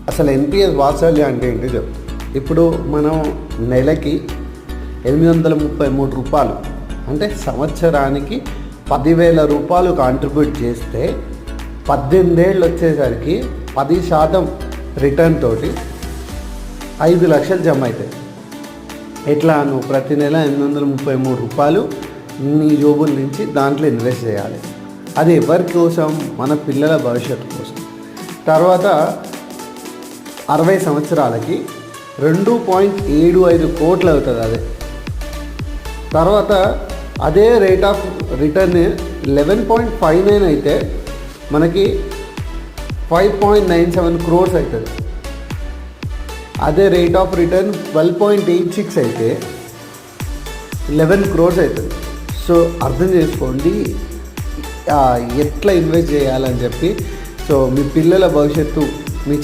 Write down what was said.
అసలు ఎన్పిఎస్ వాత్సల్య అంటే ఏంటి చెప్పు. ఇప్పుడు మనం నెలకి 833 రూపాయలు అంటే సంవత్సరానికి 10,000 రూపాయలు కాంట్రిబ్యూట్ చేస్తే 18 ఏళ్ళు వచ్చేసరికి 10% రిటర్న్ తోటి 5 లక్షలు జమ అవుతాయి. ఎట్లా? నువ్వు ప్రతి నెల 833 రూపాయలు నీ జోబుల నుంచి దాంట్లో ఇన్వెస్ట్ చేయాలి. అది ఎవరి కోసం? మన పిల్లల భవిష్యత్తు కోసం. తర్వాత 60 సంవత్సరాలకి 2.75 కోట్లు అవుతుంది. అదే తర్వాత అదే రేట్ ఆఫ్ రిటర్న్ 11.59 అయితే మనకి 5.97 crores అవుతుంది. అదే రేట్ ఆఫ్ రిటర్న్ 12.86 అయితే 11 crores అవుతుంది. సో అర్థం చేసుకోండి ఎట్లా ఇన్వెస్ట్ చేయాలని చెప్పి. సో మీ పిల్లల భవిష్యత్తు మీ